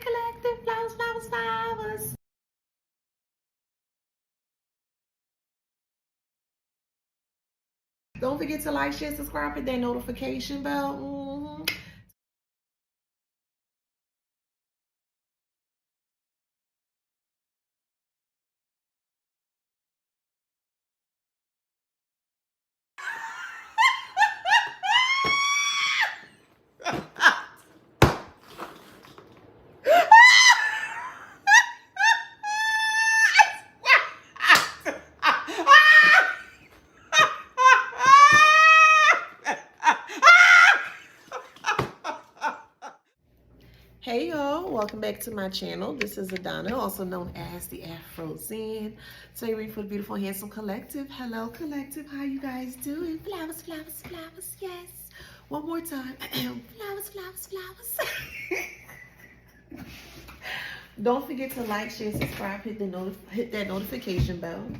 collective, flowers, flowers, flowers. Don't forget to like, share, subscribe, hit that notification bell. Hey y'all, welcome back to my channel. This is Adana, also known as the Afro Zen. So you're ready for the beautiful, handsome collective. Hello collective, how you guys doing? Flowers, flowers, flowers, yes. One more time. Flowers, flowers, flowers. Don't forget to like, share, subscribe, hit that notification bell.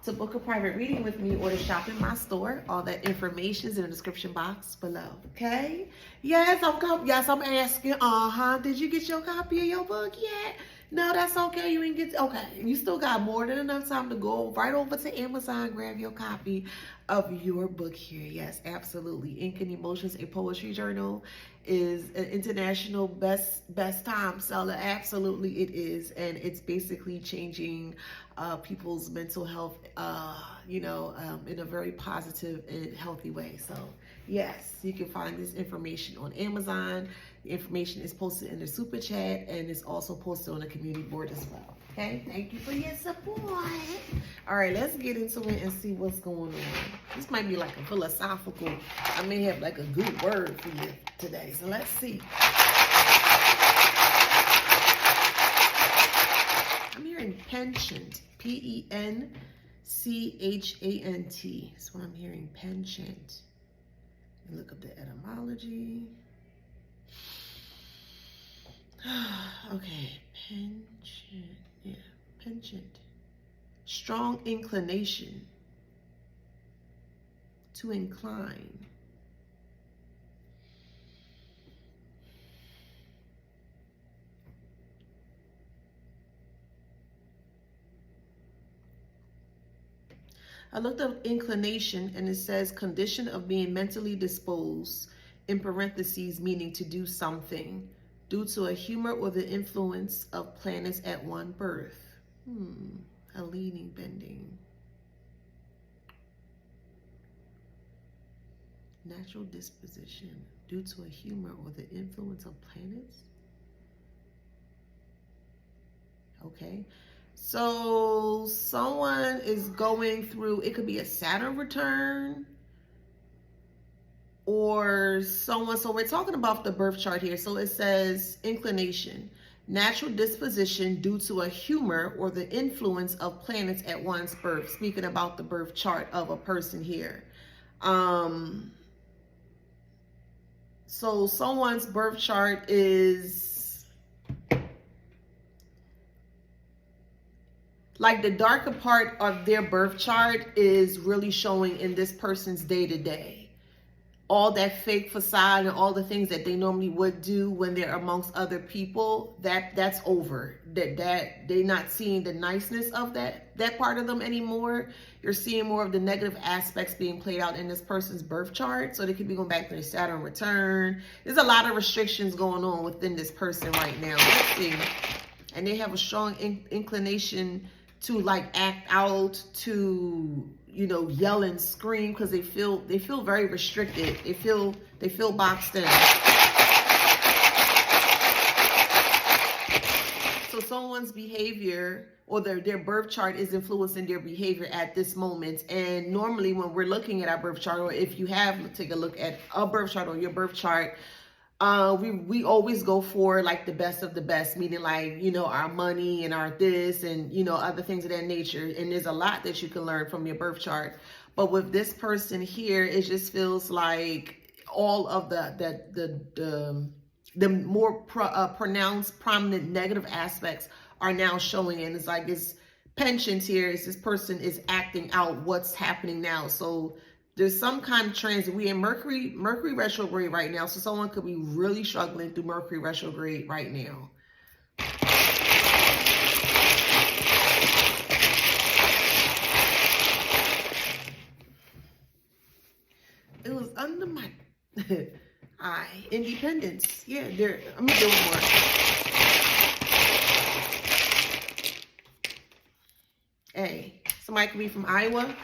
To book a private reading with me or to shop in my store, all that information is in the description box below. Okay? Yes, I'm asking. Did you get your copy of your book yet? No, that's okay. You didn't get. Okay, you still got more than enough time to go right over to Amazon, grab your copy of your book here. Yes, absolutely. Ink and Emotions, a poetry journal, is an international best time seller. Absolutely, it is, and it's basically changing people's mental health, in a very positive and healthy way. So yes, you can find this information on Amazon. The information is posted in the super chat, and it's also posted on the community board as well. Okay, thank you for your support. All right, let's get into it and see what's going on. This might be like a philosophical, I may have like a good word for you today. So let's see. I'm hearing penchant, penchant. That's what I'm hearing, penchant. And look up the etymology. Okay, penchant, yeah, penchant. Strong inclination, to incline. I looked up inclination and it says condition of being mentally disposed, in parentheses, meaning to do something, due to a humor or the influence of planets at one birth. A leaning, bending. Natural disposition, due to a humor or the influence of planets. Okay. So someone is going through, it could be a Saturn return or someone, so we're talking about the birth chart here. So it says inclination, natural disposition due to a humor or the influence of planets at one's birth. Speaking about the birth chart of a person here. So someone's birth chart is like the darker part of their birth chart is really showing in this person's day-to-day. All that fake facade and all the things that they normally would do when they're amongst other people, that's over. That they're not seeing the niceness of that part of them anymore. You're seeing more of the negative aspects being played out in this person's birth chart. So they could be going back to their Saturn return. There's a lot of restrictions going on within this person right now. Let's see. And they have a strong inclination to like act out, to yell and scream, because they feel very restricted. They feel boxed in. So someone's behavior or their birth chart is influencing their behavior at this moment. And normally when we're looking at our birth chart, or if you have take a look at a birth chart or your birth chart, we always go for like the best of the best, meaning like, our money and our this and, other things of that nature. And there's a lot that you can learn from your birth chart. But with this person here, it just feels like all of the more pronounced, prominent negative aspects are now showing in. It's like it's penchant here. Is this person is acting out what's happening now. So There's some kind of transit. We in Mercury retrograde right now. So someone could be really struggling through Mercury retrograde right now. It was under my eye. Independence. Yeah, there. I'm gonna do one more. A. Somebody could be from Iowa.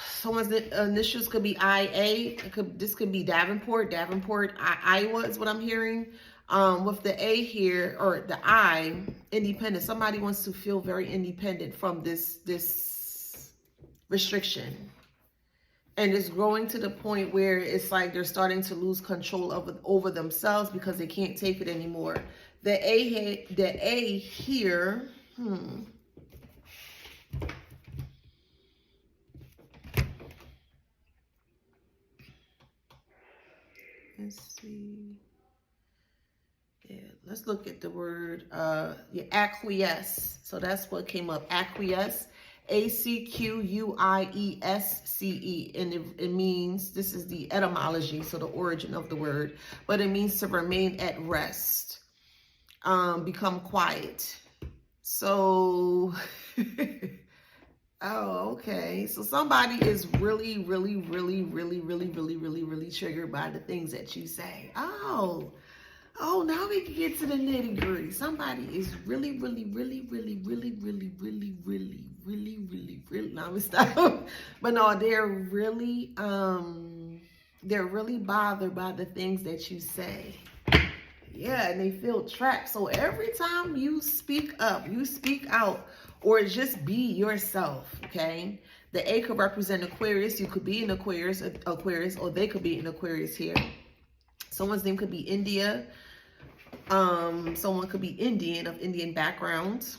Someone's initials could be IA. This could be Davenport. Iowa is what I'm hearing. With the A here, or the I, independent. Somebody wants to feel very independent from this restriction. And it's growing to the point where it's like they're starting to lose control over themselves because they can't take it anymore. The A here, Let's see. Yeah, let's look at the word acquiesce. So that's what came up. Acquiesce. ACQUIESCE. And it means, this is the etymology, so the origin of the word, but it means to remain at rest. Become quiet. So oh, okay. So somebody is really triggered by the things that you say. Oh, now we can get to the nitty gritty. Somebody is really, now I'm gonna stop. But no, they're really bothered by the things that you say. Yeah, and they feel trapped. So every time you speak up, you speak out, or just be yourself, okay? The A could represent Aquarius. You could be an Aquarius, or they could be an Aquarius here. Someone's name could be India. Someone could be Indian, of Indian background.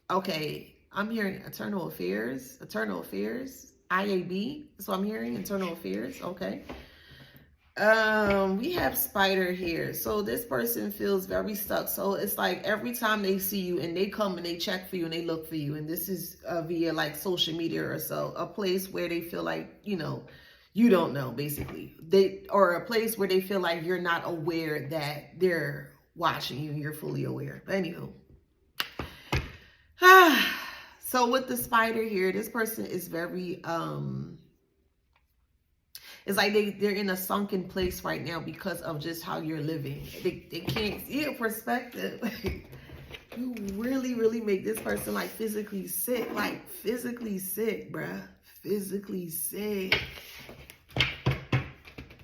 Okay, I'm hearing Eternal Affairs. IAB, that's what I'm hearing, Internal Affairs, okay. We have Spider here. So this person feels very stuck. So it's like every time they see you and they come and they check for you and they look for you, and this is via like social media or so, a place where they feel like, you don't know, basically. Or a place where they feel like you're not aware that they're watching you and you're fully aware. But anywho. So with the Spider here, this person is very, it's like they're in a sunken place right now because of just how you're living. They can't see a perspective. You really make this person like physically sick, bruh. Physically sick.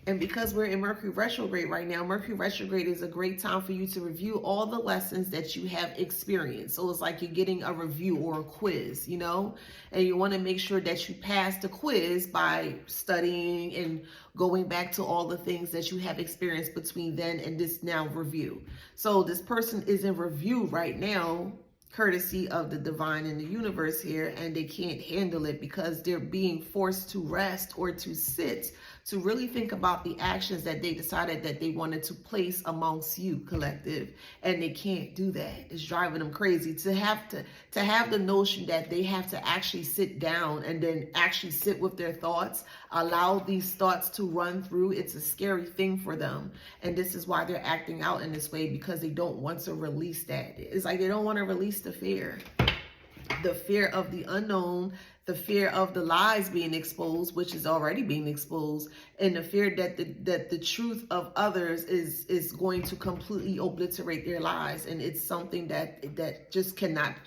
And because we're in Mercury retrograde right now, Mercury retrograde is a great time for you to review all the lessons that you have experienced. So it's like you're getting a review or a quiz, and you want to make sure that you pass the quiz by studying and going back to all the things that you have experienced between then and this now review. So this person is in review right now, courtesy of the divine in the universe here, and they can't handle it because they're being forced to rest or to sit, to really think about the actions that they decided that they wanted to place amongst you, collective, and they can't do that. It's driving them crazy to have the notion that they have to actually sit down and then actually sit with their thoughts, allow these thoughts to run through. It's a scary thing for them, and this is why they're acting out in this way, because they don't want to release that. It's like they don't want to release the fear of the unknown, the fear of the lies being exposed, which is already being exposed, and the fear that the truth of others is going to completely obliterate their lives. And it's something that just can't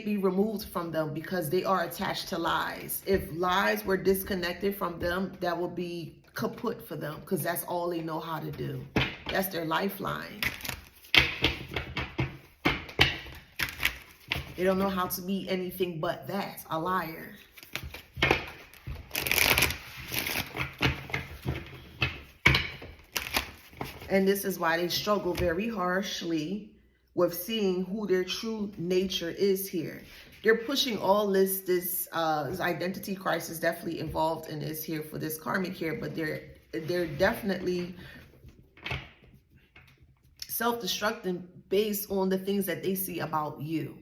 be removed from them because they are attached to lies. If lies were disconnected from them, that would be kaput for them, because that's all they know how to do. That's their lifeline. They don't know how to be anything but that, a liar. And this is why they struggle very harshly with seeing who their true nature is here. They're pushing all this identity crisis definitely involved in this here for this karmic here, but they're definitely self-destructing based on the things that they see about you.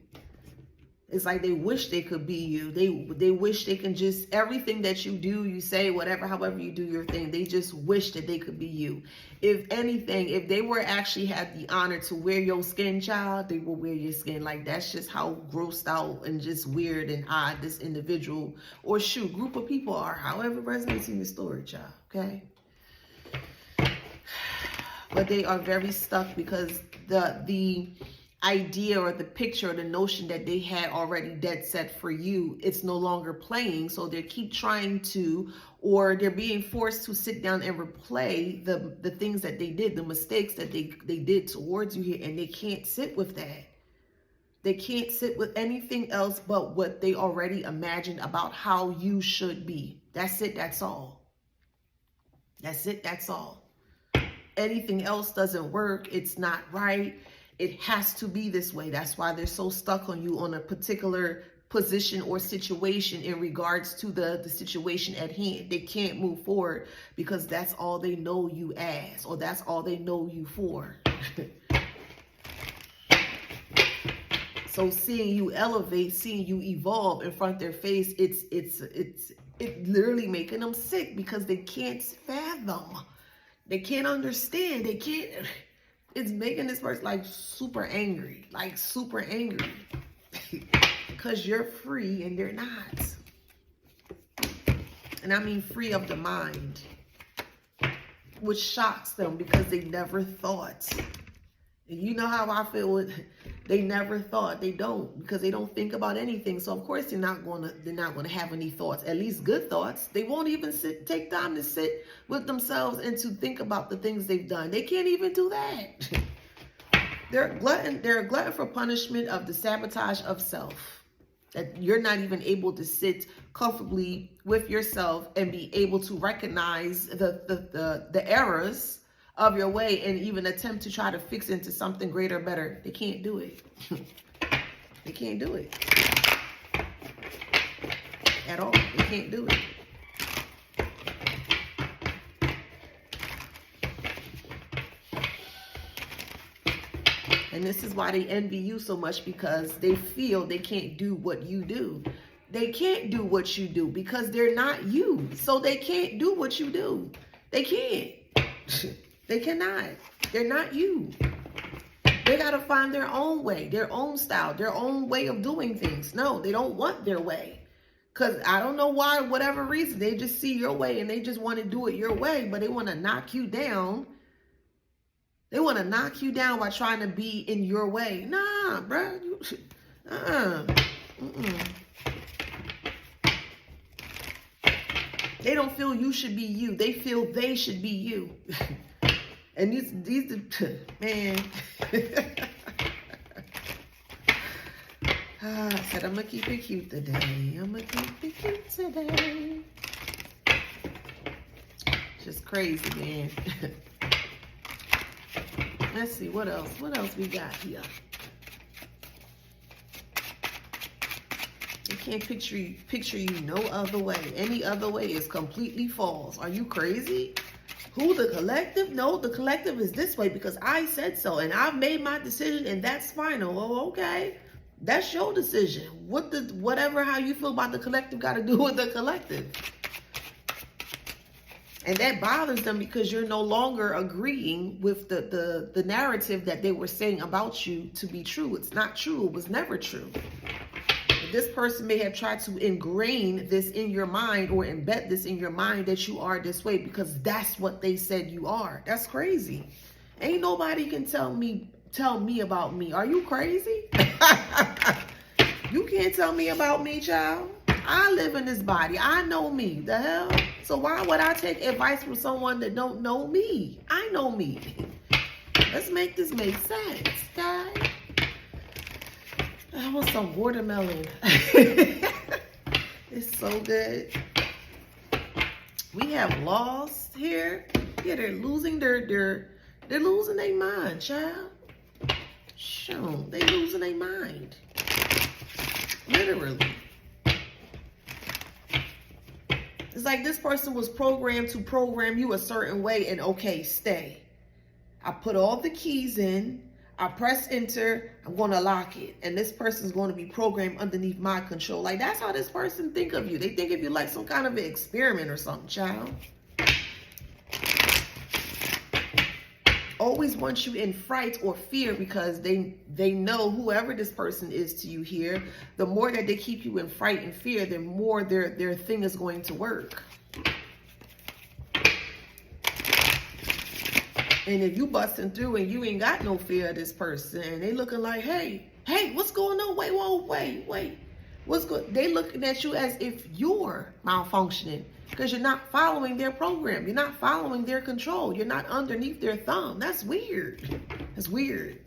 It's like they wish they could be you. They wish they can just, everything that you do, you say, whatever, however you do your thing, they just wish that they could be you. If anything, if they were actually had the honor to wear your skin, child, they will wear your skin. Like, that's just how grossed out and just weird and odd this individual or group of people are. However resonates in your story, child, okay? But they are very stuck because the idea or the picture or the notion that they had already dead set for you, it's no longer playing. So they keep trying to, or they're being forced to sit down and replay the things that they did, the mistakes that they did towards you here, and they can't sit with that. They can't sit with anything else but what they already imagined about how you should be. That's it, that's all. That's it, that's all. Anything else doesn't work. It's not right. It has to be this way. That's why they're so stuck on you on a particular position or situation in regards to the situation at hand. They can't move forward because that's all they know you as, or that's all they know you for. So seeing you elevate, seeing you evolve in front of their face, it's literally making them sick because they can't fathom. They can't understand. They can't. It's making this person like super angry, because you're free and they're not. And I mean free of the mind, which shocks them because they never thought. And you know how I feel with, they never thought. They don't, because they don't think about anything. So of course they're not going to have any thoughts, at least good thoughts. They won't even take time to sit with themselves and to think about the things they've done. They can't even do that. They're a glutton for punishment of the sabotage of self. That you're not even able to sit comfortably with yourself and be able to recognize the errors of your way and even attempt to try to fix it into something greater, better. They can't do it. They can't do it at all. They can't do it. And this is why they envy you so much, because they feel they can't do what you do. They can't do what you do because they're not you. So they can't do what you do. They can't. They cannot. They're not you. They got to find their own way, their own style, their own way of doing things. No, they don't want their way. Because I don't know why, whatever reason, they just see your way and they just want to do it your way, but they want to knock you down. They want to knock you down by trying to be in your way. Nah, bro. They don't feel you should be you. They feel they should be you. And these man. I said, I'm going to keep it cute today. I'm going to keep it cute today. Just crazy, man. Let's see, what else? What else we got here? They can't picture you no other way. Any other way is completely false. Are you crazy? Who, the collective? No, the collective is this way because I said so. And I've made my decision and that's final. Oh, okay. That's your decision. Whatever, how you feel about the collective got to do with the collective. And that bothers them because you're no longer agreeing with the narrative that they were saying about you to be true. It's not true. It was never true. This person may have tried to ingrain this in your mind or embed this in your mind that you are this way because that's what they said you are. That's crazy. Ain't nobody can tell me about me. Are you crazy? You can't tell me about me, child. I live in this body. I know me. The hell? So why would I take advice from someone that don't know me? I know me. Let's make this make sense, guys. I want some watermelon. It's so good. We have lost here. Yeah, they're losing they're losing their mind, child. Sure, they losing their mind. Literally. It's like this person was programmed to program you a certain way and okay, stay. I put all the keys in. I press enter, I'm going to lock it. And this person's going to be programmed underneath my control. Like, that's how this person think of you. They think of you like some kind of an experiment or something, child. Always want you in fright or fear because they know whoever this person is to you here, the more that they keep you in fright and fear, the more their thing is going to work. And if you busting through and you ain't got no fear of this person, and they looking like, hey, what's going on? Wait. What's good? They looking at you as if you're malfunctioning because you're not following their program. You're not following their control. You're not underneath their thumb. That's weird. That's weird.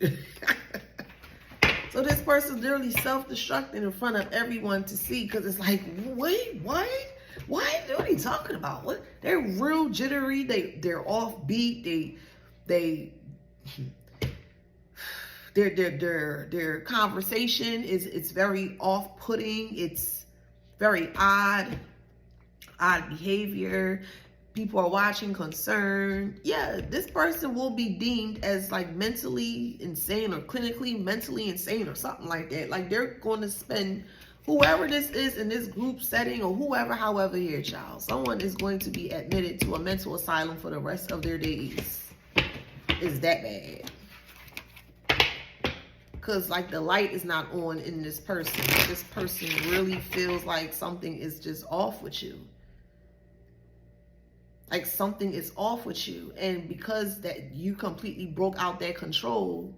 So this person's literally self-destructing in front of everyone to see because it's like, wait, what? What are they talking about? What? They're real jittery. They're offbeat. Their conversation is very off-putting. It's very odd behavior. People are watching, concerned. Yeah, this person will be deemed as like mentally insane or clinically mentally insane or something like that. Like they're going to spend, whoever this is in this group setting or whoever, however here, child, someone is going to be admitted to a mental asylum for the rest of their days. Is that bad? Because like the light is not on in this person. This person really feels like something is just off with you. Like something is off with you. And because that you completely broke out that control,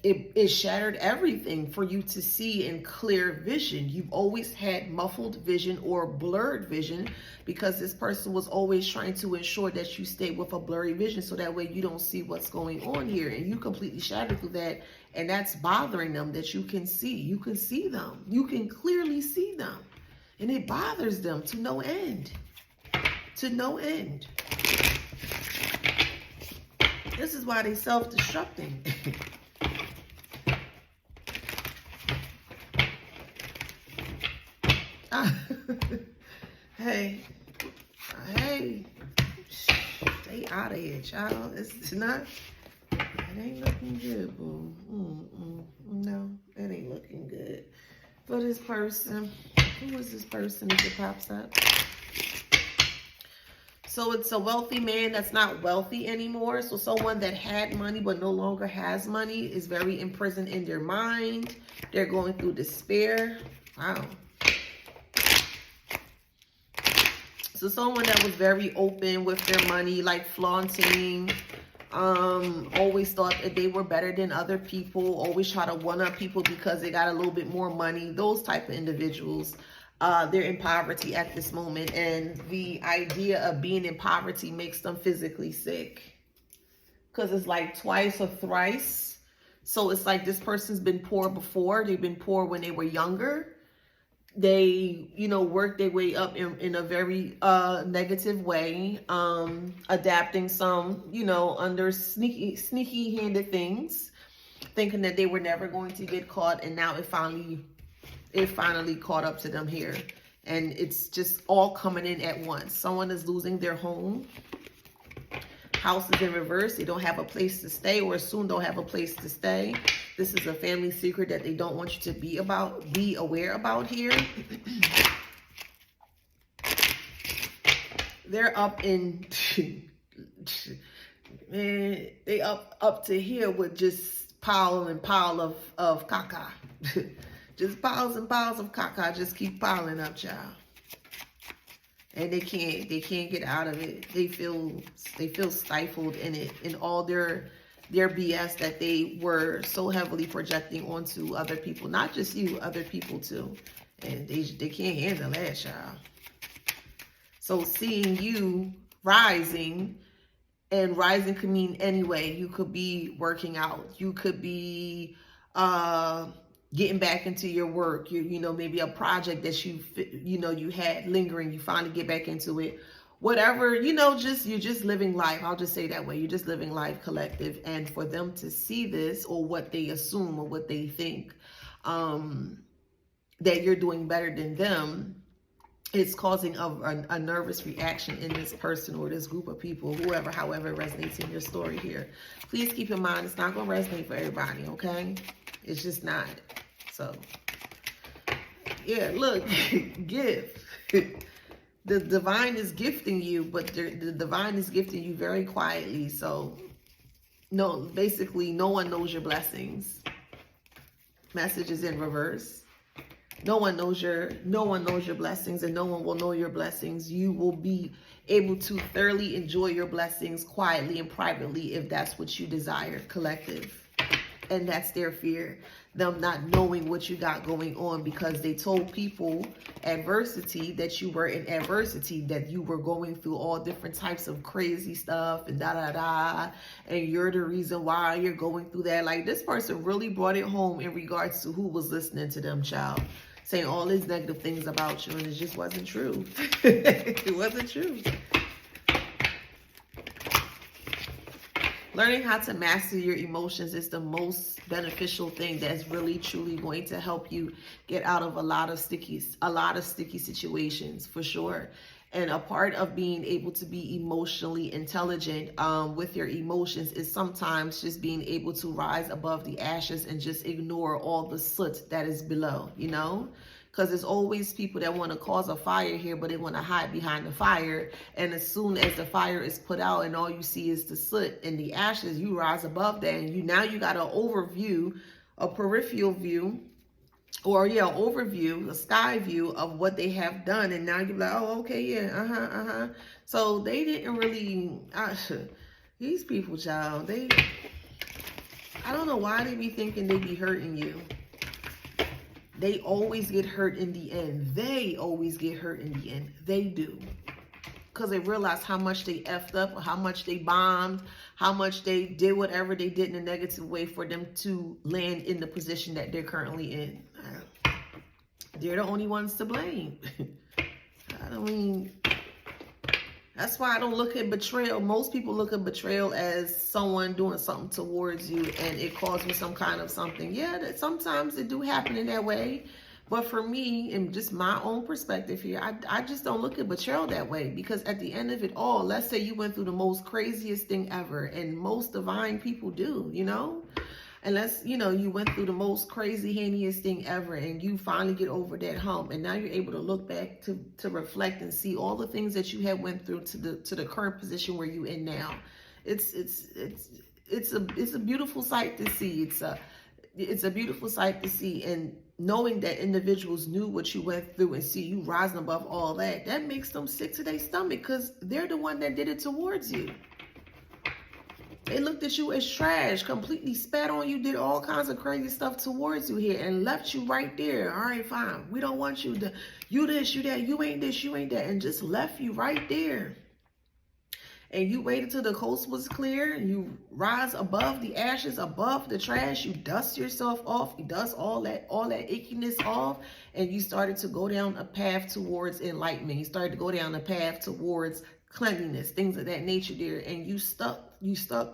it shattered everything for you to see in clear vision. You've always had muffled vision or blurred vision because this person was always trying to ensure that you stay with a blurry vision so that way you don't see what's going on here. And you completely shattered through that. And that's bothering them that you can see. You can see them. You can clearly see them. And it bothers them to no end. To no end. This is why they self-destructing. Hey, stay out of here, child. It's not, it ain't looking good, boo. No, it ain't looking good for this person. Who is this person if it pops up? So it's a wealthy man that's not wealthy anymore. So someone that had money but no longer has money is very imprisoned in their mind. They're going through despair. Wow. So someone that was very open with their money, like flaunting, always thought that they were better than other people, always try to one-up people because they got a little bit more money. Those type of individuals, they're in poverty at this moment. And the idea of being in poverty makes them physically sick. Because it's like twice or thrice. So it's like this person's been poor before. They've been poor when they were younger. They, work their way up in a very negative way, adapting some, under sneaky handed things, thinking that they were never going to get caught. And now it finally caught up to them here. And it's just all coming in at once. Someone is losing their home. House is in reverse. They don't have a place to stay or soon don't have a place to stay. This is a family secret that they don't want you to be aware about here. They're up in, man, they up to here with just pile and pile of caca. Just piles and piles of caca just keep piling up, child. And they can't get out of it. They feel stifled in it, in all their BS that they were so heavily projecting onto other people, not just you, other people too. And they can't handle that, child. So seeing you rising, and rising could mean anyway. You could be working out. You could be getting back into your work, maybe a project that you had lingering, you finally get back into it. Whatever, you're just living life. I'll just say that way. You're just living life, collective. And for them to see this, or what they assume or what they think, that you're doing better than them, it's causing a nervous reaction in this person or this group of people, whoever, however it resonates in your story here. Please keep in mind, it's not going to resonate for everybody, okay? It's just not. So, yeah, look, gift. The divine is gifting you, but the divine is gifting you very quietly. So, no, basically, no one knows your blessings. Message is in reverse. No one knows your blessings, and no one will know your blessings. You will be able to thoroughly enjoy your blessings quietly and privately if that's what you desire, collective. And that's their fear, them not knowing what you got going on, because they told people adversity that you were in adversity, that you were going through all different types of crazy stuff and and you're the reason why you're going through that. Like, this person really brought it home in regards to who was listening to them, child, saying all these negative things about you, and it just wasn't true. It wasn't true. Learning how to master your emotions is the most beneficial thing that's really truly going to help you get out of a lot of sticky situations, for sure. And a part of being able to be emotionally intelligent with your emotions is sometimes just being able to rise above the ashes and just ignore all the soot that is below, you know? Because there's always people that want to cause a fire here, but they want to hide behind the fire. And as soon as the fire is put out and all you see is the soot and the ashes, you rise above that. And now you got an overview, a peripheral view, or overview, a sky view of what they have done. And now you're like, oh, okay, yeah, So they didn't really, these people, child, I don't know why they be thinking they be hurting you. They always get hurt in the end. They always get hurt in the end. They do. Because they realize how much they effed up, or how much they bombed, how much they did whatever they did in a negative way for them to land in the position that they're currently in. They're the only ones to blame. I mean, that's why I don't look at betrayal. Most people look at betrayal as someone doing something towards you and it caused me some kind of something. Yeah, that sometimes it do happen in that way. But for me, and just my own perspective here, I just don't look at betrayal that way. Because at the end of it all, let's say you went through the most craziest thing ever. And most divine people do, you know? Unless, you went through the most crazy, heinous thing ever, and you finally get over that hump, and now you're able to look back to reflect and see all the things that you have went through to the current position where you're in now. It's a beautiful sight to see. It's a beautiful sight to see, and knowing that individuals knew what you went through and see you rising above all that, that makes them sick to their stomach, because they're the one that did it towards you. They looked at you as trash, completely spat on you, did all kinds of crazy stuff towards you here, and left you right there. All right, fine. We don't want you to, you this, you that, you ain't this, you ain't that, and just left you right there. And you waited till the coast was clear, and you rise above the ashes, above the trash. You dust yourself off. You dust all that ickiness off, and you started to go down a path towards enlightenment. You started to go down a path towards cleanliness, things of that nature there, and you stuck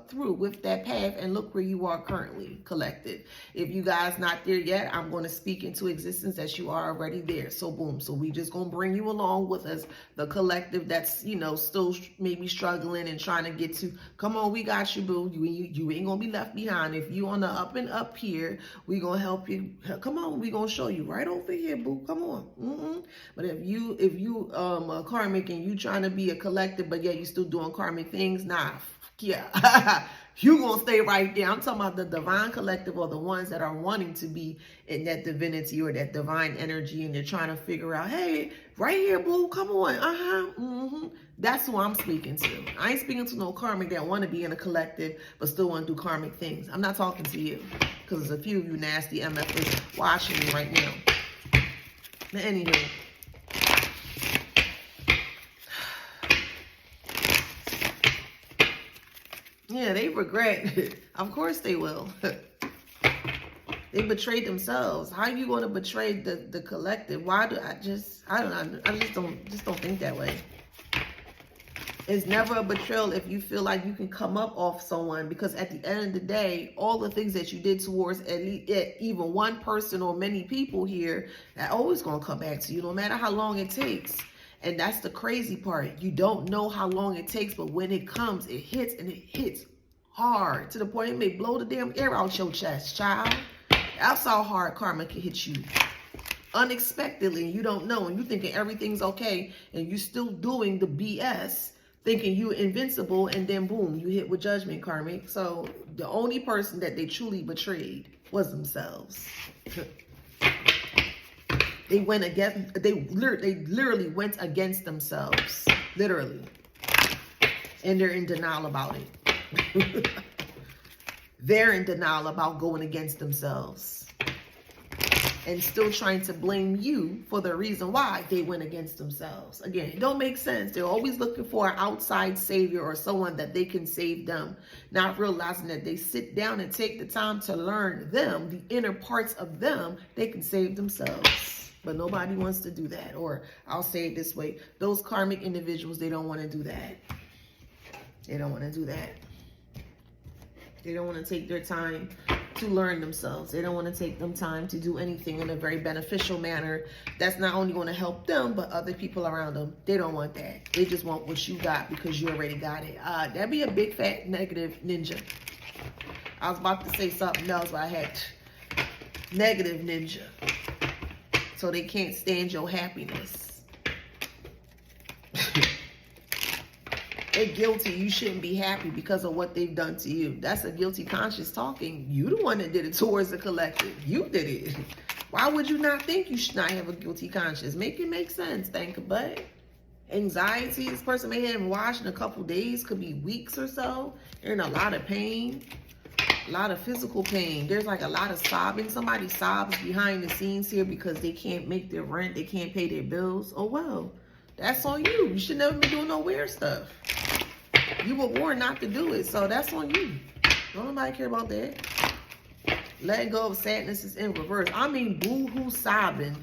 through with that path, and look where you are currently, collective. If you guys not there yet, I'm going to speak into existence that you are already there. So boom, so we just going to bring you along with us, the collective that's still maybe struggling and trying to get to, come on, we got you, boo. You ain't gonna be left behind. If you on the up and up here, we gonna help you. Come on, we gonna show you right over here, boo. Come on. But if you a karmic and you trying to be a collective, but yet you still doing karmic things, nah. Yeah, you gonna stay right there. I'm talking about the divine collective, or the ones that are wanting to be in that divinity or that divine energy, and they're trying to figure out, hey, right here, boo, come on, That's who I'm speaking to. I ain't speaking to no karmic that want to be in a collective but still want to do karmic things. I'm not talking to you, because there's a few of you nasty MFers watching me right now. But anywho. Yeah, they regret. Of course they will. They betrayed themselves. How are you going to betray the collective? Why do I just don't think that way. It's never a betrayal if you feel like you can come up off someone, because at the end of the day, all the things that you did towards at least even one person or many people here, that always going to come back to you, no matter how long it takes. And that's the crazy part. You don't know how long it takes, but when it comes, it hits, and it hits hard to the point it may blow the damn air out your chest, child. That's how hard karma can hit you. Unexpectedly, you don't know, and you thinking everything's okay, and you still doing the BS, thinking you're invincible, and then boom, you hit with judgment, karmic. So the only person that they truly betrayed was themselves. They went against, they literally went against themselves, literally, and they're in denial about it. They're in denial about going against themselves, and still trying to blame you for the reason why they went against themselves. Again, it don't make sense. They're always looking for an outside savior or someone that they can save them, not realizing that they sit down and take the time to learn them, the inner parts of them, they can save themselves. But nobody wants to do that. Or I'll say it this way, those karmic individuals, they don't want to do that. They don't want to do that. They don't want to take their time to learn themselves. They don't want to take them time to do anything in a very beneficial manner that's not only going to help them, but other people around them. They don't want that. They just want what you got because you already got it. That'd be a big fat negative ninja. I was about to say something else, but I had negative ninja. So they can't stand your happiness. They're guilty. You shouldn't be happy because of what they've done to you. That's a guilty conscience talking. You the one that did it towards the collective. You did it. Why would you not think you should not have a guilty conscience? Make it make sense, think about it. Anxiety, this person may have washed in a couple days, could be weeks or so. They're in a lot of pain, a lot of physical pain. There's like a lot of sobbing. Somebody sobs behind the scenes here because they can't make their rent, they can't pay their bills. Oh well, that's on you. You should never be doing no weird stuff. You were warned not to do it, so that's on you. Don't nobody care about that. Letting go of sadness is in reverse. I mean, boo-hoo sobbing.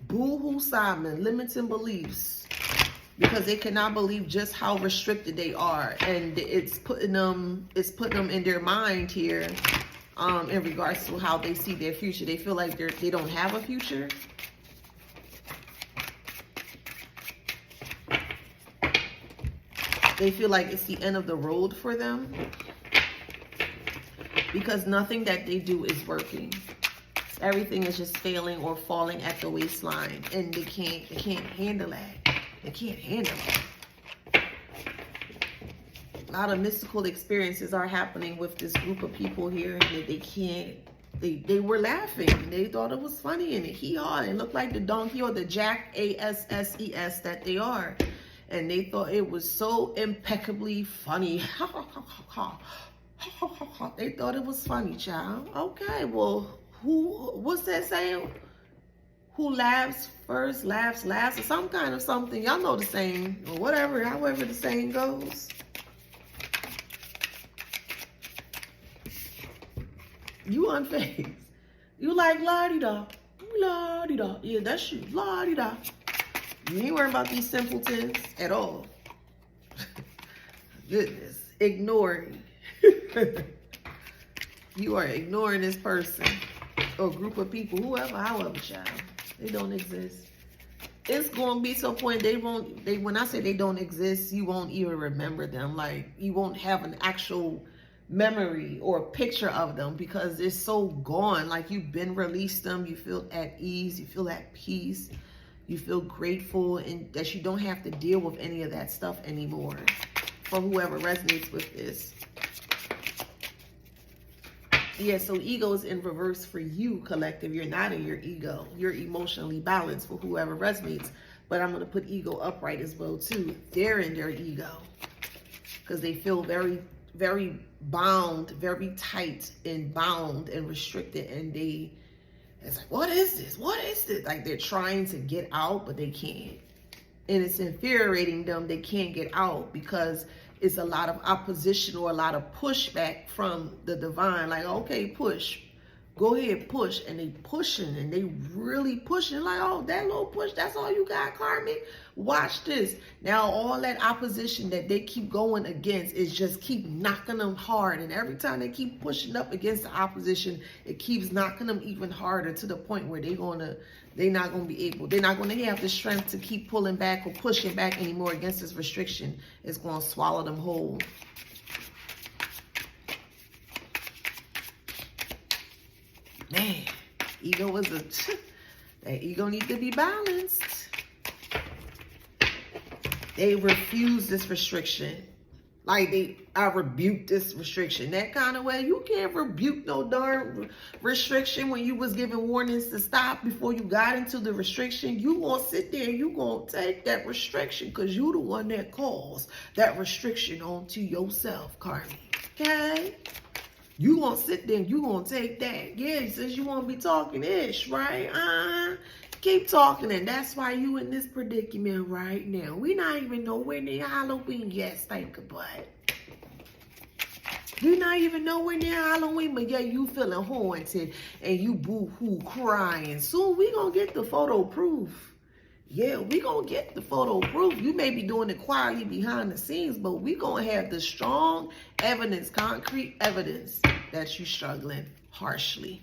Boo-hoo sobbing, limiting beliefs. Because they cannot believe just how restricted they are. And it's putting them in their mind here in regards to how they see their future. They feel like they don't have a future. They feel like it's the end of the road for them because nothing that they do is working. Everything is just failing or falling at the waistline, and they can't handle that. They can't handle it. A lot of mystical experiences are happening with this group of people here that they can't. They were laughing. They thought it was funny, and it hee-haw. It looked like the donkey or the jack ASSES that they are. And they thought it was so impeccably funny. They thought it was funny, child. Okay, well, what's that saying? Who laughs first, laughs last, or some kind of something. Y'all know the saying, or whatever, however the saying goes. You unfazed. You like la-di-da, la-di-da. Yeah, that's you, la-di-da. You ain't worrying about these simpletons at all. Goodness, ignoring. You are ignoring this person or group of people, whoever, however, child. They don't exist. It's going to be to a point when I say they don't exist, you won't even remember them. Like, you won't have an actual memory or picture of them because they're so gone. Like, you've been released them. You feel at ease. You feel at peace. You feel grateful and that you don't have to deal with any of that stuff anymore. For whoever resonates with this. Yeah, so ego is in reverse for you, collective. You're not in your ego. You're emotionally balanced for whoever resonates. But I'm going to put ego upright as well, too. They're in their ego. Because they feel very, very bound, very tight and bound and restricted. And it's like, what is this? What is this? Like, they're trying to get out, but they can't. And it's infuriating them. They can't get out because it's a lot of opposition or a lot of pushback from the divine. Like, okay, push. Go ahead, push. And they pushing, and they really pushing. Like, oh, that little push, that's all you got, Karmic? Watch this. Now, all that opposition that they keep going against is just keep knocking them hard. And every time they keep pushing up against the opposition, it keeps knocking them even harder to the point where they're not gonna be able, they're not gonna have the strength to keep pulling back or pushing back anymore against this restriction. It's gonna swallow them whole. Man, ego is that ego needs to be balanced. They refuse this restriction. Like I rebuke this restriction. That kind of way, you can't rebuke no darn restriction when you was given warnings to stop before you got into the restriction. You gonna sit there and you gonna take that restriction because you the one that caused that restriction onto yourself, Karmic. Okay? You gonna sit there and you gonna take that. Yeah, since you wanna be talking ish, right? Keep talking, and that's why you in this predicament right now. We not even nowhere near Halloween yet, think about it. You not even nowhere near Halloween, but yeah, you feeling haunted and you boo-hoo crying. Soon we gonna get the photo proof. Yeah, we gonna get the photo proof. You may be doing it quietly behind the scenes, but we gonna have the strong evidence, concrete evidence that you struggling harshly.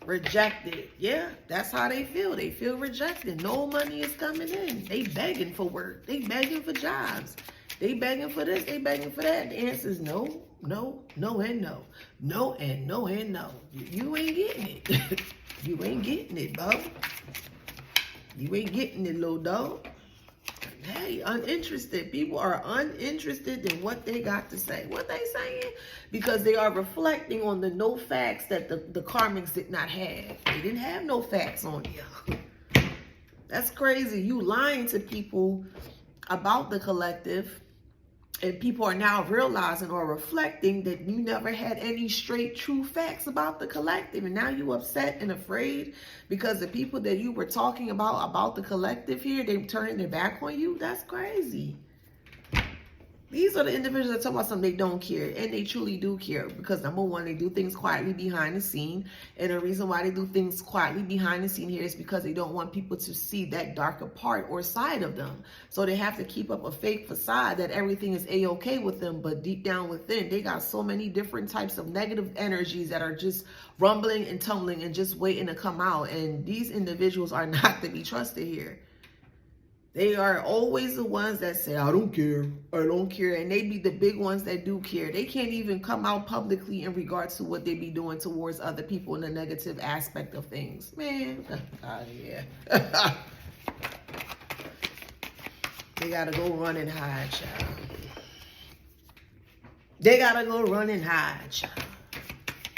Rejected. Yeah, that's how they feel. They feel rejected. No money is coming in. They begging for work. They begging for jobs. They begging for this. They begging for that. The answer is no, no, no, and no. No, and no, and no. You ain't getting it. You ain't getting it, bro. You ain't getting it, little dog. Hey, uninterested. People are uninterested in what they got to say. What they saying? Because they are reflecting on the no facts that the Karmics did not have. They didn't have no facts on you. That's crazy. You lying to people about the collective, and people are now realizing or reflecting that you never had any straight true facts about the collective. And now you upset and afraid because the people that you were talking about the collective here, they turning their back on you. That's crazy. These are the individuals that talk about something they don't care, and they truly do care because number one, they do things quietly behind the scene, and the reason why they do things quietly behind the scene here is because they don't want people to see that darker part or side of them. So they have to keep up a fake facade that everything is a-okay with them, but deep down within, they got so many different types of negative energies that are just rumbling and tumbling and just waiting to come out, and these individuals are not to be trusted here. They are always the ones that say, I don't care, I don't care. And they be the big ones that do care. They can't even come out publicly in regards to what they be doing towards other people in the negative aspect of things. Man, yeah. They gotta go run and hide, child. They gotta go run and hide, child.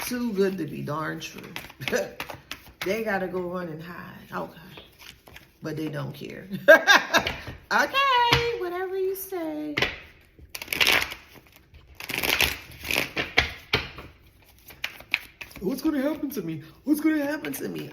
Too good to be darn true. They gotta go run and hide. Okay. But they don't care. Okay, whatever you say. What's gonna happen to me? What's gonna happen to me?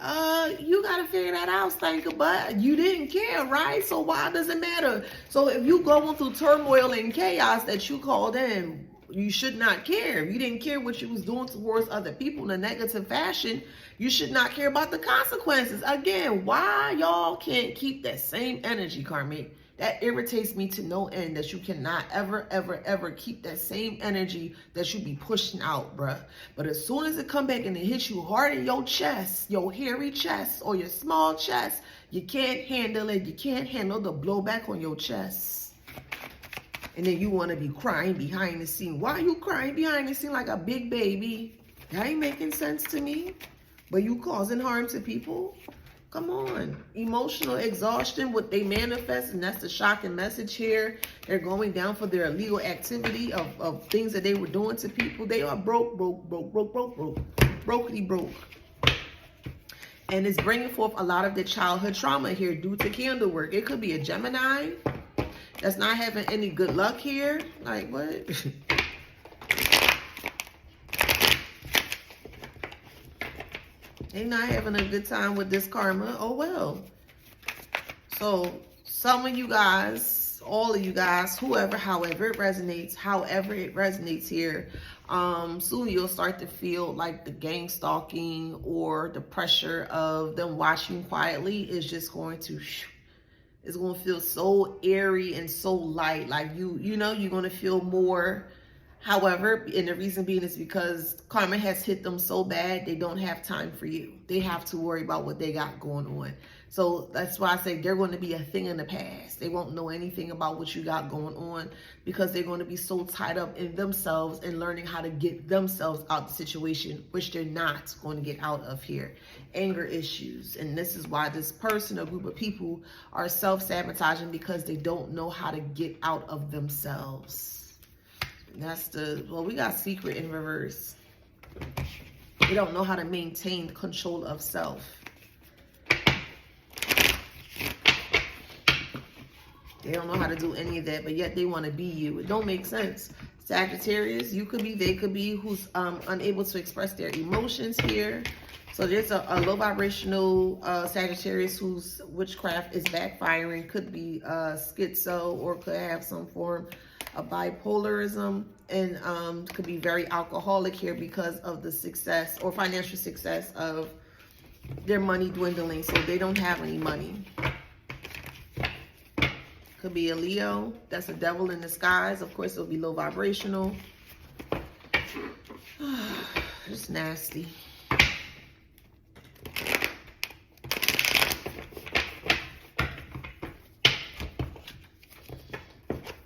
You gotta figure that out, stinker butt. You didn't care, right? So why does it matter? So if you going through turmoil and chaos that you called in, you should not care. If you didn't care what you was doing towards other people in a negative fashion, you should not care about the consequences. Again, why y'all can't keep that same energy, Karmic? That irritates me to no end, that you cannot ever, ever, ever keep that same energy that you be pushing out, bruh. But as soon as it come back and it hits you hard in your chest, your hairy chest or your small chest, you can't handle it. You can't handle the blowback on your chest. And then you want to be crying behind the scene. Why are you crying behind the scene like a big baby? That ain't making sense to me. But you causing harm to people? Come on. Emotional exhaustion, what they manifest, and that's the shocking message here. They're going down for their illegal activity of things that they were doing to people. They are brokely broke. And it's bringing forth a lot of the childhood trauma here due to candle work. It could be a Gemini that's not having any good luck here. Like, what? They're not having a good time with this karma. Oh, well. So, some of you guys all of you guys, however it resonates here. Soon you'll start to feel like the gang stalking or the pressure of them watching quietly is just going to, it's going to feel so airy and so light. Like you know, you're going to feel more. However, and the reason being is because karma has hit them so bad, they don't have time for you. They have to worry about what they got going on. So that's why I say they're going to be a thing in the past. They won't know anything about what you got going on because they're going to be so tied up in themselves and learning how to get themselves out of the situation, which they're not going to get out of here. Anger issues. And this is why this person or group of people are self-sabotaging, because they don't know how to get out of themselves. That's we got secret in reverse. They don't know how to maintain control of self. They don't know how to do any of that, but yet they want to be you. It don't make sense. Sagittarius, you could be, they could be, who's unable to express their emotions here. So there's a low vibrational Sagittarius whose witchcraft is backfiring. Could be schizo, or could have some form of bipolarism, and could be very alcoholic here because of the success or financial success of their money dwindling. So they don't have any money. Could be a Leo. That's a devil in disguise. Of course, it'll be low vibrational. It's nasty.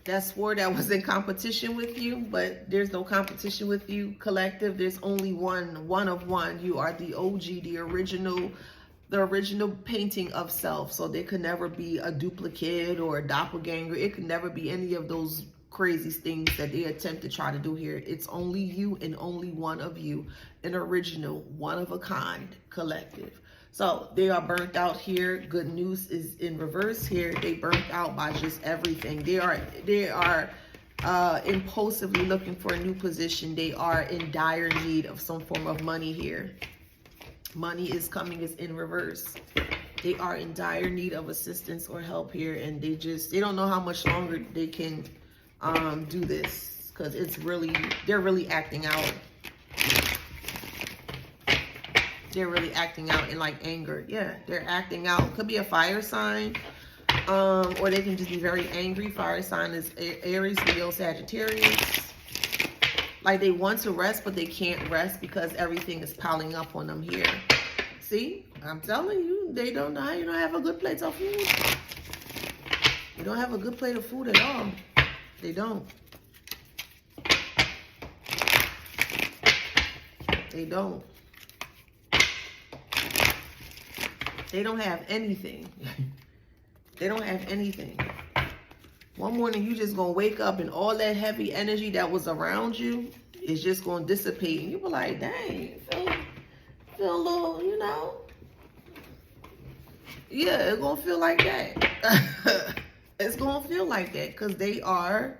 That swore that was in competition with you, but there's no competition with you, collective. There's only one of one. You are the OG, the original painting of self. So there could never be a duplicate or a doppelganger. It could never be any of those crazy things that they attempt to try to do here. It's only you and only one of you, an original, one of a kind collective. So they are burnt out here. Good news is in reverse here. They burnt out by just everything. They are impulsively looking for a new position. They are in dire need of some form of money here. Money is coming is in reverse. They are in dire need of assistance or help here, and they don't know how much longer they can do this, because they're really acting out. They're really acting out in like anger. Yeah, they're acting out. Could be a fire sign, or they can just be very angry. Fire sign is Aries, Leo, Sagittarius. Like they want to rest, but they can't rest because everything is piling up on them here. See, I'm telling you, they don't know. You don't have a good plate of food. You don't have a good plate of food at all. They don't. They don't. They don't have anything. They don't have anything. One morning, you just going to wake up and all that heavy energy that was around you is just going to dissipate. And you be like, dang, feel a little, you know. Yeah, it's going to feel like that. It's going to feel like that because they are,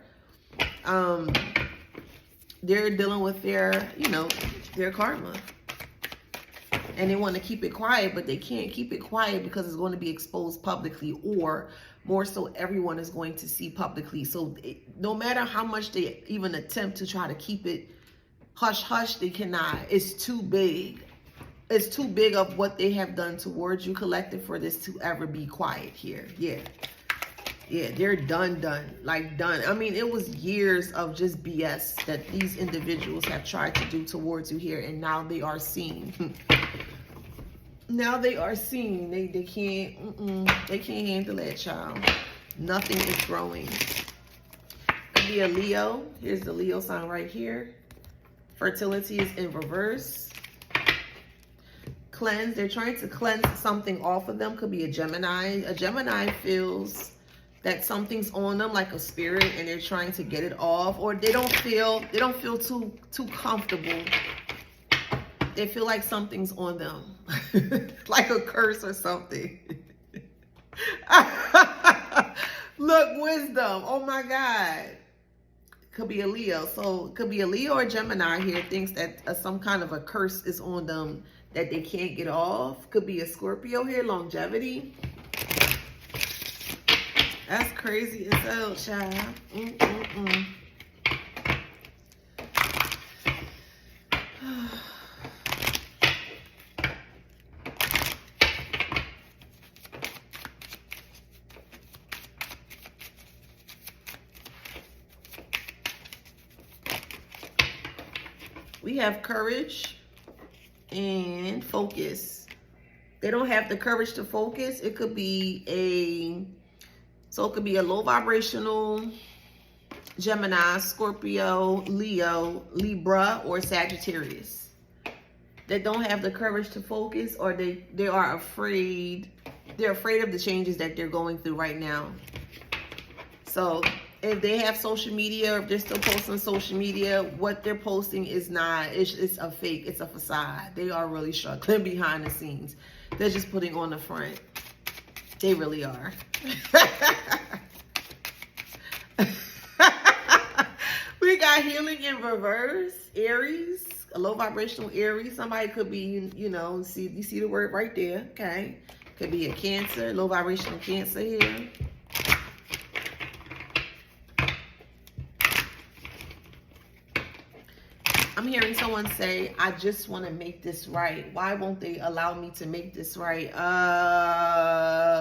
they're dealing with their, you know, their karma. And they want to keep it quiet, but they can't keep it quiet because it's going to be exposed publicly, or more so everyone is going to see publicly. So no matter how much they even attempt to try to keep it hush hush, they cannot. It's too big. It's too big of what they have done towards you, collective, for this to ever be quiet here. Yeah, they're done. Like done. I mean, it was years of just BS that these individuals have tried to do towards you here, and now they are seen. Now they are seen. They can't handle that, child. Nothing is growing. Could be a Leo. Here's the Leo sign right here. Fertility is in reverse. Cleanse. They're trying to cleanse something off of them. Could be a Gemini. A Gemini feels that something's on them, like a spirit, and they're trying to get it off, or they don't feel too comfortable. They feel like something's on them, like a curse or something. Look, wisdom. Oh my God. Could be a Leo. So it could be a Leo or Gemini here thinks that some kind of a curse is on them that they can't get off. Could be a Scorpio here, longevity. That's crazy as hell, child. We have courage and focus. They don't have the courage to focus. It could be a low vibrational Gemini, Scorpio, Leo, Libra, or Sagittarius. They don't have the courage to focus, or they are afraid. They're afraid of the changes that they're going through right now. So if they have social media, or if they're still posting on social media, what they're posting is not, it's a fake, it's a facade. They are really struggling behind the scenes. They're just putting on the front. They really are. We got healing in reverse, Aries, a low vibrational Aries. Somebody could be, you see the word right there, okay? Could be a Cancer, low vibrational Cancer here. I'm hearing someone say, I just want to make this right. Why won't they allow me to make this right?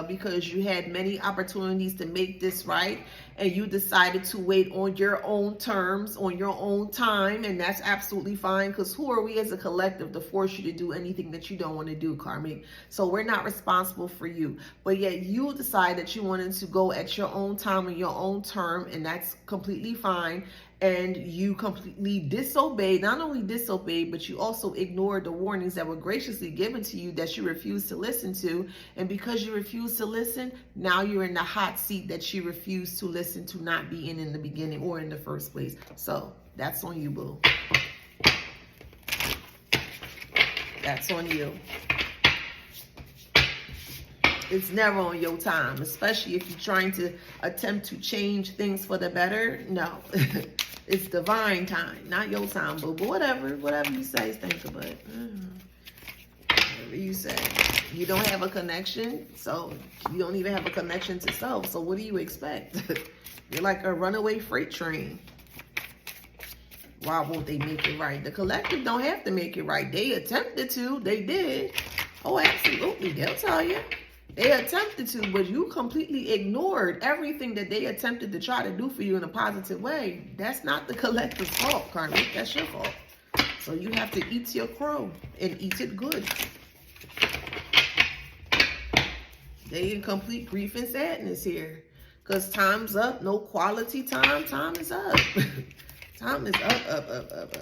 Because you had many opportunities to make this right, and you decided to wait on your own terms, on your own time, and that's absolutely fine, because who are we as a collective to force you to do anything that you don't want to do, Karmic? So we're not responsible for you. But yet you decide that you wanted to go at your own time and your own term, and that's completely fine. And you completely disobeyed, not only disobeyed, but you also ignored the warnings that were graciously given to you that you refused to listen to. And because you refused to listen, now you're in the hot seat that you refused to listen to not be in the beginning or in the first place. So that's on you, boo. That's on you. It's never on your time, especially if you're trying to attempt to change things for the better. No. It's divine time, not your time, boo. But whatever you say, think about it. Whatever you say. You don't have a connection, so you don't even have a connection to self. So what do you expect? You're like a runaway freight train. Why won't they make it right? The collective don't have to make it right. They attempted to. They did. Oh, absolutely. They'll tell you. They attempted to, but you completely ignored everything that they attempted to try to do for you in a positive way. That's not the collective's fault, Karmic. That's your fault. So you have to eat your crow and eat it good. They in complete grief and sadness here. Because time's up. No quality time. Time is up. Time is up.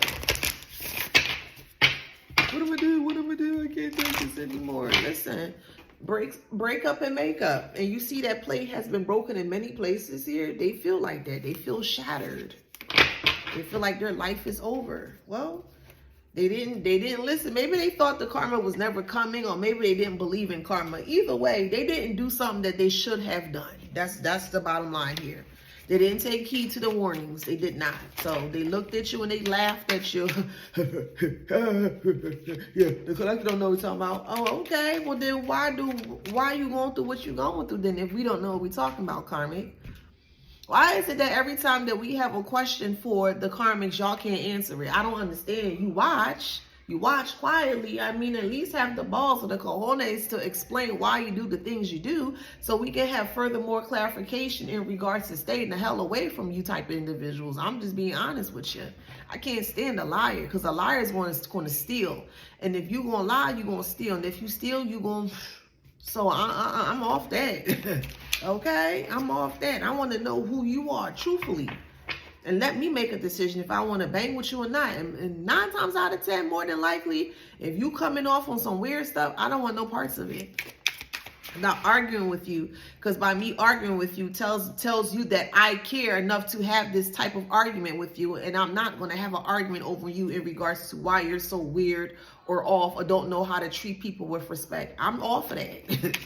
What do I do? What do I do? I can't take this anymore. Listen. Break up and make up. And you see that plate has been broken in many places here. They feel like that. They feel shattered. They feel like their life is over. Well, they didn't listen. Maybe they thought the karma was never coming, or maybe they didn't believe in karma. Either way, they didn't do something that they should have done. That's the bottom line here. They didn't take heed to the warnings. They did not. So they looked at you and they laughed at you. Yeah, the collector don't know what we're talking about. Oh, okay. Well, then why are you going through what you're going through then if we don't know what we're talking about, Karmic? Why is it that every time that we have a question for the Karmics, y'all can't answer it? I don't understand. You watch quietly. I mean, at least have the balls or the cojones to explain why you do the things you do, so we can have furthermore clarification in regards to staying the hell away from you type of individuals. I'm just being honest with you. I can't stand a liar, because a liar is going to steal. And if you're going to lie, you're going to steal. And if you steal, you're going to... So I'm off that. Okay? I'm off that. I want to know who you are, truthfully. And let me make a decision if I want to bang with you or not. And 9 times out of 10, more than likely, if you coming off on some weird stuff, I don't want no parts of it. I'm not arguing with you, because by me arguing with you tells you that I care enough to have this type of argument with you. And I'm not going to have an argument over you in regards to why you're so weird or off or don't know how to treat people with respect. I'm off of that.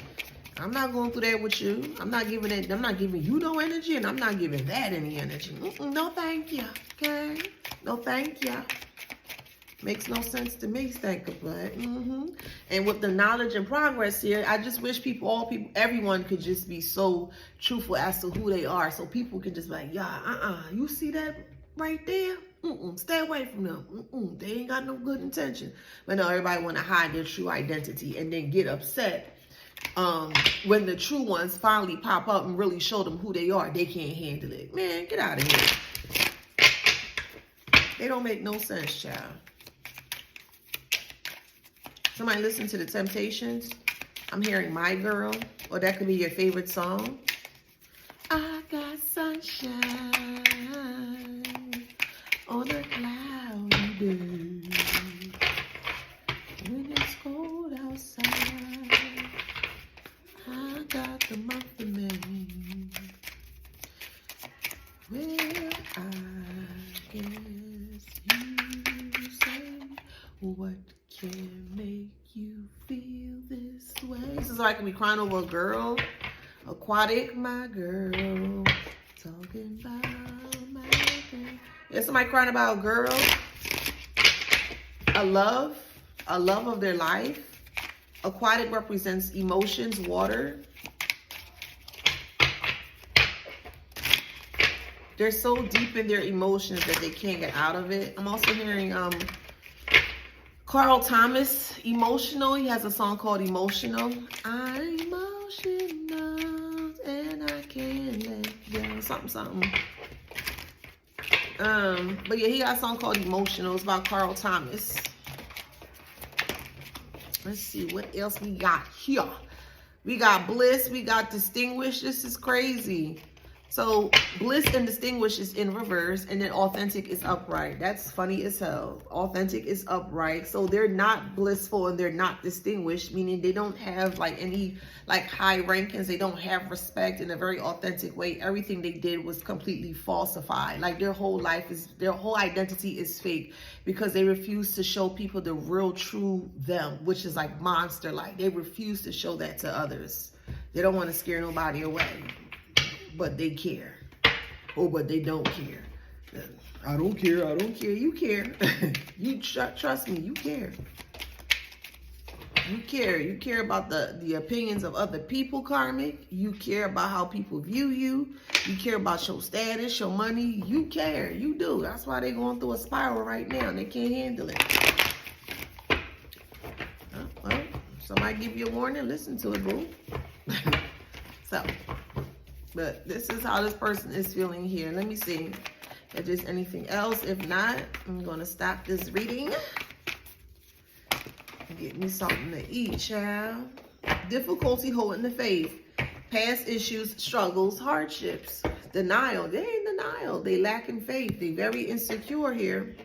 I'm not going through that with you. I'm not giving you no energy, and I'm not giving that any energy. No, thank you. Okay? No, thank you. Makes no sense to me, Stanker, but And with the knowledge and progress here, I just wish everyone could just be so truthful as to who they are, so people can just be like, yeah, you see that right there? Stay away from them. They ain't got no good intention. But no, everybody want to hide their true identity and then get upset when the true ones finally pop up and really show them who they are. They can't handle it. Man, get out of here. They don't make no sense, child. Somebody listen to the Temptations. I'm hearing My Girl, or that could be your favorite song. I got sunshine on a cloudy day. When it's cold outside, I got the month of May. Well, I guess you say, what can make you feel this way? This is like I can be crying over a girl. Aquatic, my girl. Talking about my girl. Yeah, somebody crying about a girl. A love of their life. Aquatic represents emotions, water. They're so deep in their emotions that they can't get out of it. I'm also hearing Carl Thomas, Emotional. He has a song called Emotional. I'm emotional and I can't let go. Something. But yeah, he got a song called Emotional. It's about Carl Thomas. Let's see what else we got here. We got Bliss. We got Distinguished. This is crazy. So Bliss and Distinguished is in reverse, and then Authentic is upright. That's funny as hell. Authentic is upright. So they're not blissful and they're not distinguished, meaning they don't have like any like high rankings. They don't have respect in a very authentic way. Everything they did was completely falsified. Like their whole identity is fake because they refuse to show people the real true them, which is like monster-like. They refuse to show that to others. They don't want to scare nobody away. But they care. Oh, but they don't care. I don't care. I don't care. You care. You trust me. You care. You care. You care about the opinions of other people, Karmic. You care about how people view you. You care about your status, your money. You care. You do. That's why they're going through a spiral right now and they can't handle it. Well, somebody give you a warning. Listen to it, boo. So... But this is how this person is feeling here. Let me see if there's anything else. If not, I'm going to stop this reading. Get me something to eat, child. Difficulty holding the faith. Past issues, struggles, hardships. Denial. They ain't denial. They lack in faith. They very insecure here.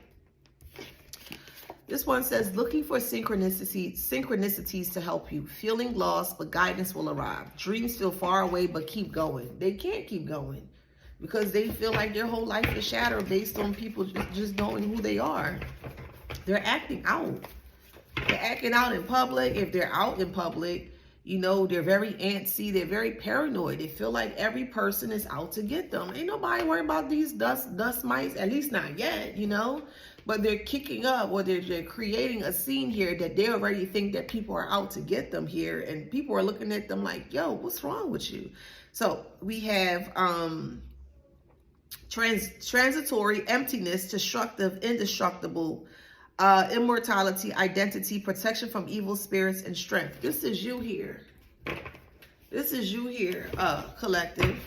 This one says, looking for synchronicities to help you. Feeling lost, but guidance will arrive. Dreams feel far away, but keep going. They can't keep going because they feel like their whole life is shattered based on people just knowing who they are. They're acting out. They're acting out in public. If they're out in public, you know, they're very antsy. They're very paranoid. They feel like every person is out to get them. Ain't nobody worried about these dust mites, at least not yet, you know. But they're kicking up, or they're creating a scene here that they already think that people are out to get them here. And people are looking at them like, yo, what's wrong with you? So we have transitory, emptiness, destructive, indestructible, immortality, identity, protection from evil spirits, and strength. This is you here. This is you here, collective.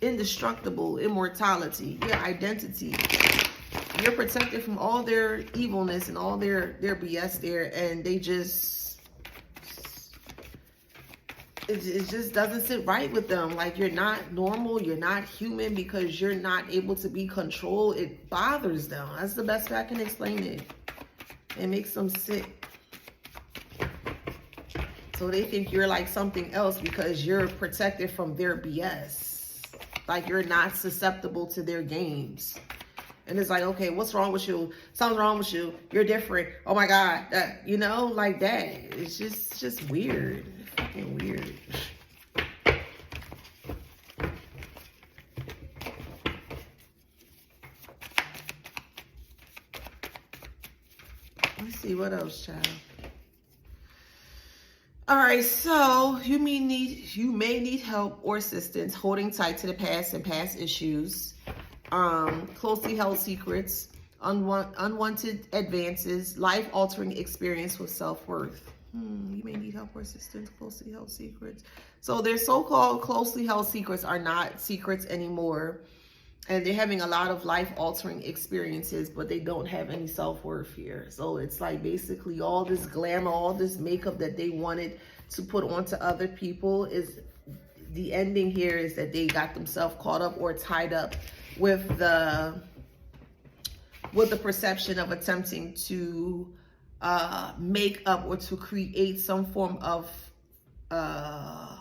Indestructible, immortality, your identity. You're protected from all their evilness and all their BS there, and they just, it just doesn't sit right with them. Like, you're not normal, you're not human because you're not able to be controlled. It bothers them. That's the best way I can explain it. It makes them sick. So they think you're like something else because you're protected from their BS. Like, you're not susceptible to their games. And it's like, okay, what's wrong with you? Something's wrong with you. You're different. Oh my God. You know, like that. It's just weird. Fucking weird. see what else, child. All right, so you may need help or assistance holding tight to the past and past issues, closely held secrets, unwanted advances, life-altering experience with self-worth. You may need help or assistance, closely held secrets. So their so-called closely held secrets are not secrets anymore. And they're having a lot of life-altering experiences, but they don't have any self-worth here. So it's like basically all this glamour, all this makeup that they wanted to put onto other people is the ending here is that they got themselves caught up or tied up with the perception of attempting to make up or to create some form of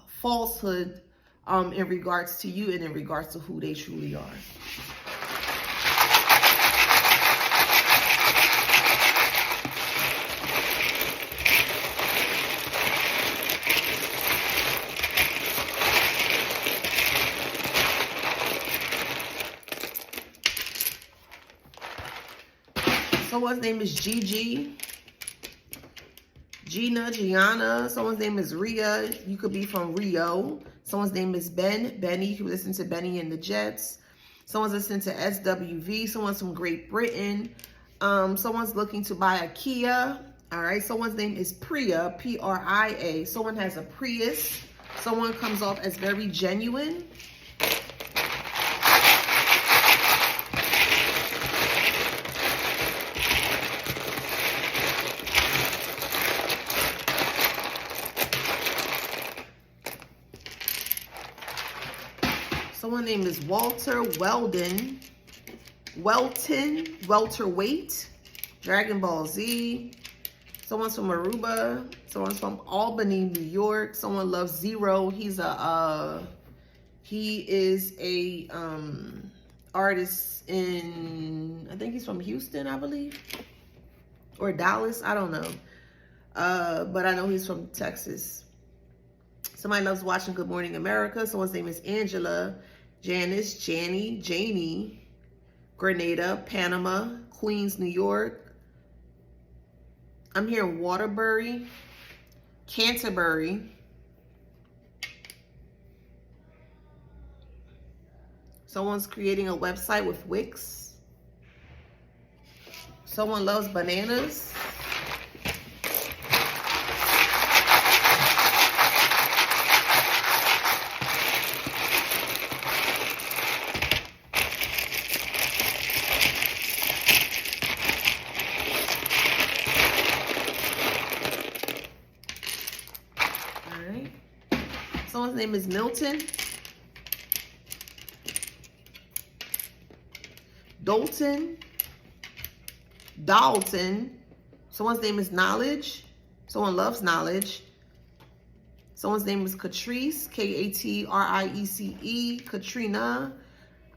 falsehood in regards to you and in regards to who they truly are. Someone's name is Gigi, Gina, Gianna. Someone's name is Ria. You could be from Rio. Someone's name is Benny. You can listen to Benny and the Jets. Someone's listening to SWV. Someone's from Great Britain. Someone's looking to buy a Kia. All right. Someone's name is Priya, P-R-I-A. Someone has a Prius. Someone comes off as very genuine. Someone named is Walter welterweight, Dragon Ball Z. Someone's from Aruba. Someone's from Albany, New York. Someone loves Zero. He is a artist in, I think he's from Houston, I believe, or Dallas. I don't know, but I know he's from Texas. Somebody loves watching Good Morning America. Someone's name is Angela, Janice, Janie, Grenada, Panama, Queens, New York. I'm hearing Waterbury, Canterbury. Someone's creating a website with Wix. Someone loves bananas. Someone's name is Milton. Dalton. Someone's name is Knowledge. Someone loves knowledge. Someone's name is Catrice, K-A-T-R-I-E-C-E, Katrina.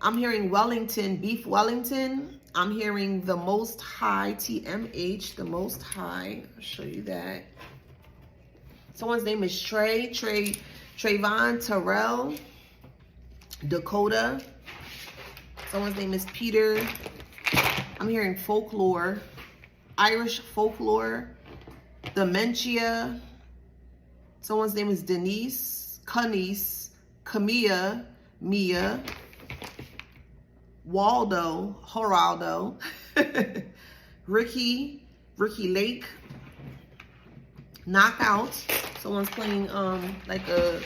I'm hearing Wellington, Beef Wellington. I'm hearing the Most High, T-M-H, the Most High. I'll show you that. Someone's name is Trayvon, Terrell, Dakota. Someone's name is Peter. I'm hearing folklore, Irish folklore, dementia. Someone's name is Denise, Canice, Camilla, Mia, Waldo, Geraldo, Ricky Lake, Knockout. Someone's playing like a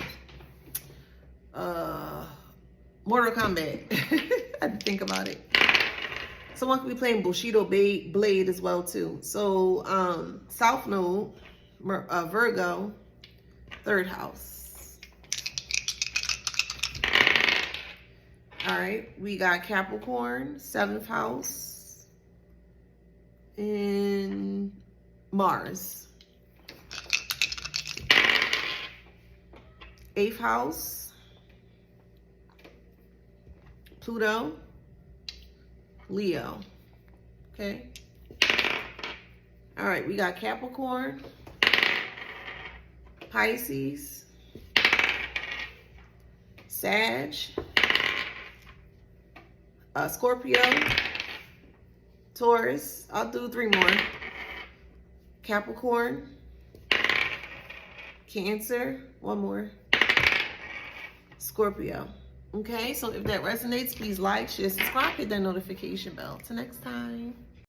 Mortal Kombat. I had to think about it. Someone could be playing Bushido Blade as well too. So South Node, Virgo, 3rd house. All right, we got Capricorn, 7th house, and Mars. 8th house, Pluto, Leo. Okay. All right, we got Capricorn, Pisces, Sag, Scorpio, Taurus. I'll do 3 more. Capricorn, Cancer, one more, Scorpio. Okay, so if that resonates, please like, share, subscribe, hit that notification bell. Till next time.